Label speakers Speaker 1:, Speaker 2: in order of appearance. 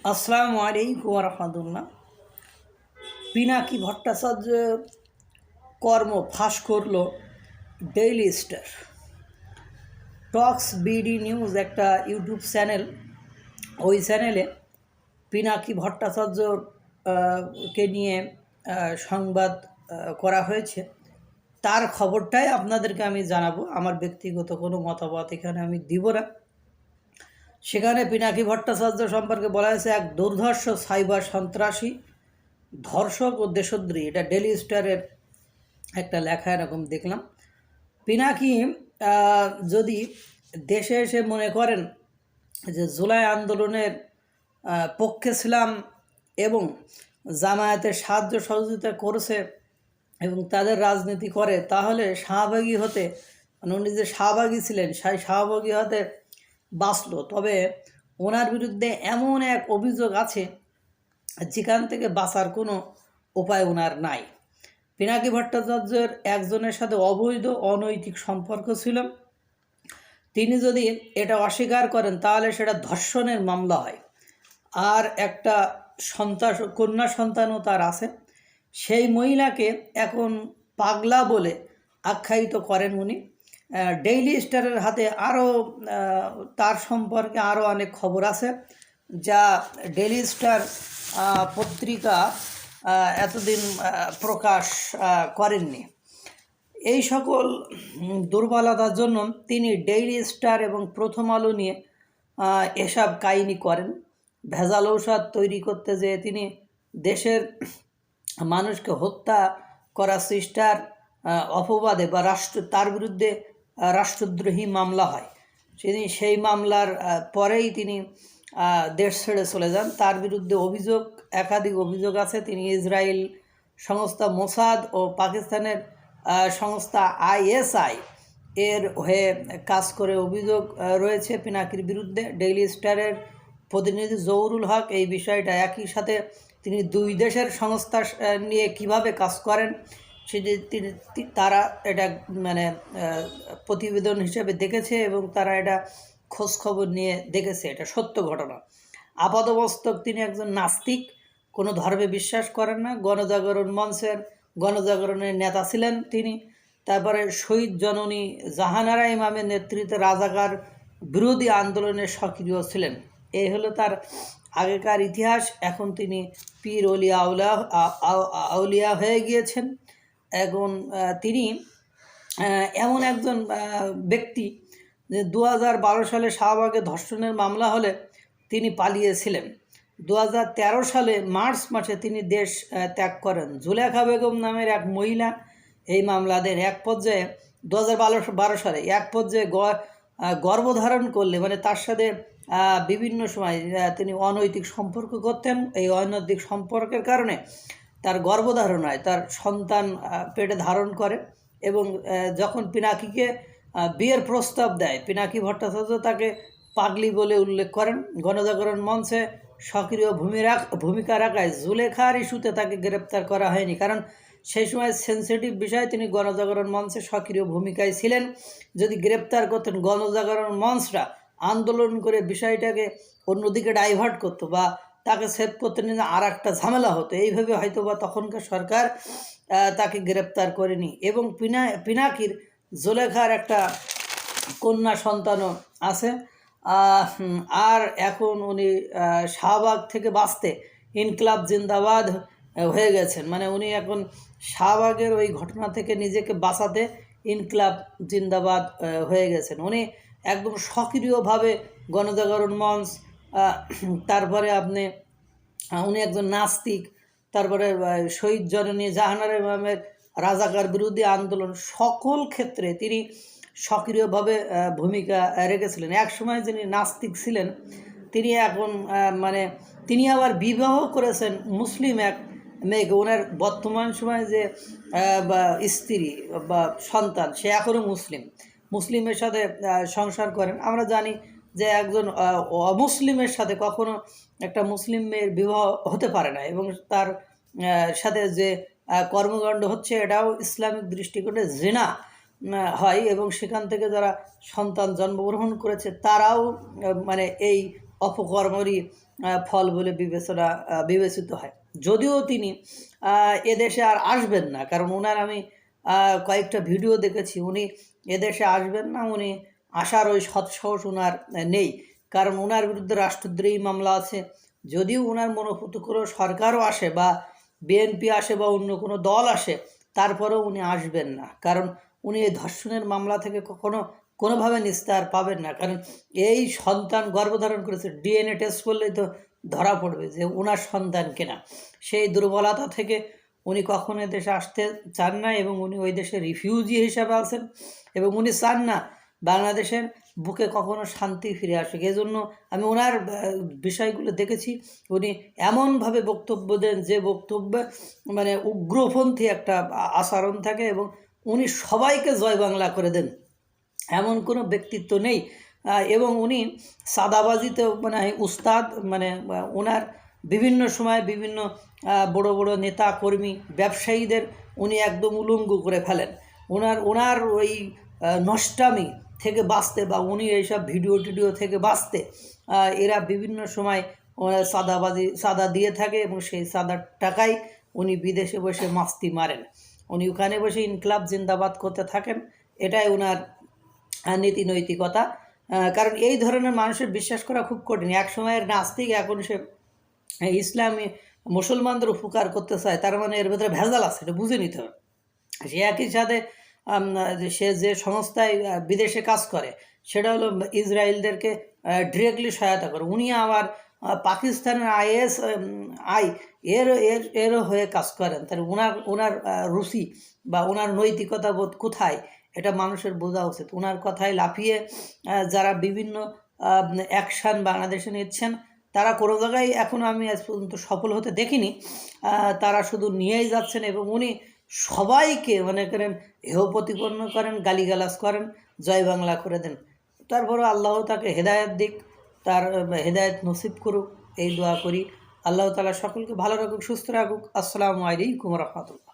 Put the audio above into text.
Speaker 1: আসসালামু আলাইকুম রহমতুল্লাহ। পিনাকি ভট্টাচার্য কর্ম ফাঁস করল ডেইলি স্টার। টক্স বিডি নিউজ একটা ইউটিউব চ্যানেল, ওই চ্যানেলে পিনাকি ভট্টাচার্য কে নিয়ে সংবাদ করা হয়েছে। তার খবরটাই আপনাদেরকে আমি জানাবো, আমার ব্যক্তিগত কোনো মতামত এখানে আমি দিব না। সেখানে পিনাকি ভট্টাচার্য সম্পর্কে বলা হয়েছে এক দুর্ধর্ষ সাইবার সন্ত্রাসী, ধর্ষক ও দেশদ্রোহী। এটা ডেইলি স্টারের একটা লেখা, এরকম দেখলাম। পিনাকি যদি দেশে এসে মনে করেন যে জুলাই আন্দোলনের পক্ষে ছিলাম এবং জামায়াতের সাহায্য সহযোগিতা করেছে এবং তাদের রাজনীতি করে, তাহলে শাহবাগী হতে, মানে উনি যে শাহবাগী ছিলেন সেই শাহবাগী হতে বাঁচল। তবে ওনার বিরুদ্ধে এমন এক অভিযোগ আছে যেখান থেকে বাঁচার কোনো উপায় ওনার নাই। পিনাকি ভট্টাচার্যের একজনের সাথে অবৈধ অনৈতিক সম্পর্ক ছিল। তিনি যদি এটা অস্বীকার করেন তাহলে সেটা ধর্ষণের মামলা হয়। আর একটা কন্যা সন্তানও তার আছে। সেই মহিলাকে এখন পাগলা বলে আখ্যায়িত করেন উনি। ডেইলি স্টারের হাতে আরও তার সম্পর্কে আরও অনেক খবর আছে, যা ডেইলি স্টার পত্রিকা এতদিন প্রকাশ করেননি। এই সকল দুর্বলতার জন্য তিনি ডেইলি স্টার এবং প্রথম আলো নিয়ে এসব কাহিনী করেন। ভেজাল ঔষধ তৈরি করতে যেয়ে তিনি দেশের মানুষকে হত্যা করার চেষ্টার অপবাদে বা তার বিরুদ্ধে রাষ্ট্রদ্রোহী মামলা হয়। সেই মামলার পরেই তিনি দেশ ছেড়ে চলে যান। তার বিরুদ্ধে একাধিক অভিযোগ আছে। তিনি ইসরায়েল সংস্থা মোসাদ ও পাকিস্তানের সংস্থা ISI এর হয়ে কাজ করে অভিযোগ রয়েছে পিনাকির বিরুদ্ধে। ডেইলি স্টারের প্রতিনিধি জহুরুল হক এই বিষয়টা একই সাথে তিনি দুই দেশের সংস্থা নিয়ে কিভাবে কাজ করেন সেটি তারা এটা মানে প্রতিবেদন হিসেবে দেখেছে এবং তারা এটা খোঁজখবর নিয়ে দেখেছে। এটা সত্য ঘটনা। আপাতমস্তক তিনি একজন নাস্তিক, কোনো ধর্মে বিশ্বাস করেন না। গণজাগরণের নেতা ছিলেন তিনি। তারপরে শহীদ জননী জাহানারা ইমামের নেতৃত্বে রাজাকার বিরোধী আন্দোলনে সক্রিয় ছিলেন। এই হলো তার আগেকার ইতিহাস। এখন তিনি পীর আউলিয়া হয়ে গিয়েছেন। এখন তিনি এমন একজন ব্যক্তি যে 2012 সালে শাহবাগে ধর্ষণের মামলা হলে তিনি পালিয়েছিলেন। 2013 সালে মার্চ মাসে তিনি দেশ ত্যাগ করেন। জুলেখা বেগম নামের এক মহিলা এই মামলাদের এক পর্যায়ে 2012 সালে এক পর্যায়ে গর্ভধারণ করলে, মানে তার সাথে বিভিন্ন সময় তিনি অনৈতিক সম্পর্ক করতেন। এই অনৈতিক সম্পর্কের কারণে তার গর্ভধারণ হয়, তার সন্তান পেটে ধারণ করে এবং যখন পিনাকিকে বিয়ের প্রস্তাব দেয়, পিনাকি ভট্টাচার্য তাকে পাগলি বলে উল্লেখ করেন। গণজাগরণ মঞ্চে সক্রিয় ভূমিকা রাখায় জুলেখার ইস্যুতে তাকে গ্রেপ্তার করা হয়নি, কারণ সেই সময় সেন্সিটিভ বিষয়ে তিনি গণজাগরণ মঞ্চে সক্রিয় ভূমিকায় ছিলেন। যদি গ্রেপ্তার করতেন, গণজাগরণ মঞ্চরা আন্দোলন করে বিষয়টাকে অন্যদিকে ডাইভার্ট করতো বা তাকে সেভ করতে নিয়ে আর একটা ঝামেলা হতো। এইভাবে হয়তো বা তখনকার সরকার তাকে গ্রেপ্তার করেনি। এবং পিনাকির জুলেখার একটা কন্যা সন্তানও আছে। আর এখন উনি শাহবাগ থেকে বাঁচতে ইনকলাব জিন্দাবাদ হয়ে গেছেন। মানে উনি এখন শাহবাগের ওই ঘটনা থেকে নিজেকে বাঁচাতে ইনকলাব জিন্দাবাদ হয়ে গেছেন। উনি একদম সক্রিয়ভাবে গণজাগরণ মঞ্চ, তারপরে উনি একজন নাস্তিক, তারপরে শহীদ জননী জাহানারা ইমামের রাজাকার বিরোধী আন্দোলন, সকল ক্ষেত্রে তিনি সক্রিয়ভাবে ভূমিকা রেখেছিলেন। এক সময় যিনি নাস্তিক ছিলেন তিনি এখন তিনি আবার বিবাহ করেছেন মুসলিম এক মেয়েকে। ওনার বর্তমান সময়ে যে স্ত্রী বা সন্তান সে এখনও মুসলিমের সাথে সংসার করেন। আমরা জানি যে একজন অমুসলিমের সাথে কখনো একটা মুসলিম মেয়ের বিবাহ হতে পারে না এবং তার সাথে যে কর্মকাণ্ড হচ্ছে এটাও ইসলামিক দৃষ্টিকোণে জিনা হয় এবং সেখান থেকে যারা সন্তান জন্মগ্রহণ করেছে তারাও এই অপকর্মেরই ফল বলে বিবেচিত হয়। যদিও তিনি এদেশে আর আসবেন না, কারণ ওনার আমি কয়েকটা ভিডিও দেখেছি, উনি এদেশে আসবেন না, উনি আসার ওই সৎসাহস ওনার নেই, কারণ ওনার বিরুদ্ধে রাষ্ট্রদ্রোহী মামলা আছে। যদিও ওনার মনোপুত করে সরকারও আসে বা বিএনপি আসে বা অন্য কোনো দল আসে, তারপরেও উনি আসবেন না, কারণ উনি এই ধর্ষণের মামলা থেকে কোনোভাবে নিস্তার পাবেন না। কারণ এই সন্তান গর্ভধারণ করেছে, ডিএনএ টেস্ট করলেই তো ধরা পড়বে যে ওনার সন্তান কিনা। সেই দুর্বলতা থেকে উনি কখনো দেশে আসতে চান না, এবং উনি ওই দেশে রিফিউজি হিসাবে আছেন, এবং উনি চান না বাংলাদেশের বুকে কখনো শান্তি ফিরে আসুক। এজন্য আমি ওনার বিষয়গুলো দেখেছি, উনি এমনভাবে বক্তব্য দেন যে বক্তব্যে মানে উগ্রপন্থী একটা আচরণ থাকে, এবং উনি সবাইকে জয় বাংলা করে দেন, এমন কোনো ব্যক্তিত্ব নেই। এবং উনি সাদাবাজিতে মানে উস্তাদ, মানে ওনার বিভিন্ন সময় বিভিন্ন বড় বড় নেতা কর্মী ব্যবসায়ীদের উনি একদম উলঙ্গ করে ফেলেন। ওনার ওই নষ্টামি থেকে বাঁচতে, বা উনি এইসব ভিডিও থেকে বাঁচতে এরা বিভিন্ন সময় সাদা দিয়ে থাকে, এবং সেই সাদার টাকায় উনি বিদেশে বসে মাস্তি মারেন। উনি ওখানে বসে ইনকলাব জিন্দাবাদ করতে থাকেন, এটাই ওনার নীতি নৈতিকতা। কারণ এই ধরনের মানুষের বিশ্বাস করা খুব কঠিন। এক সময়ের নাস্তিক, এখন সে ইসলামী মুসলমানদের উপকার করতে চায়, তার মানে এর ভেতরে ভেজাল আছে, এটা বুঝে নিতে হবে। সে একই সাথে সে যে সংস্থায় বিদেশে কাজ করে, সেটা হলো ইসরায়েলদেরকে ডিরেক্টলি সহায়তা করে। উনি আবার পাকিস্তানের এরও হয়ে কাজ করেন। তাহলে ওনার রুচি বা ওনার নৈতিকতা বোধ কোথায়, এটা মানুষের বোঝা উচিত। ওনার কথায় লাফিয়ে যারা বিভিন্ন অ্যাকশান বাংলাদেশে নিচ্ছেন, তারা কোনো জায়গায় এখনও আমি আজ পর্যন্ত সফল হতে দেখিনি। তারা শুধু নিয়েই যাচ্ছেন, এবং উনি সবাইকে মনে করেন হেয় প্রতিপন্ন করেন, গালিগালাজ করেন, জয় বাংলা করে দেন। তারপরে আল্লাহ তাকে হেদায়েত দিক, তার হেদায়েত নসিব করুক, এই দোয়া করি। আল্লাহ তাআলা সকলকে ভালো রাখুক, সুস্থ রাখুক। আসসালামু আলাইকুম রহমতুল্লাহ।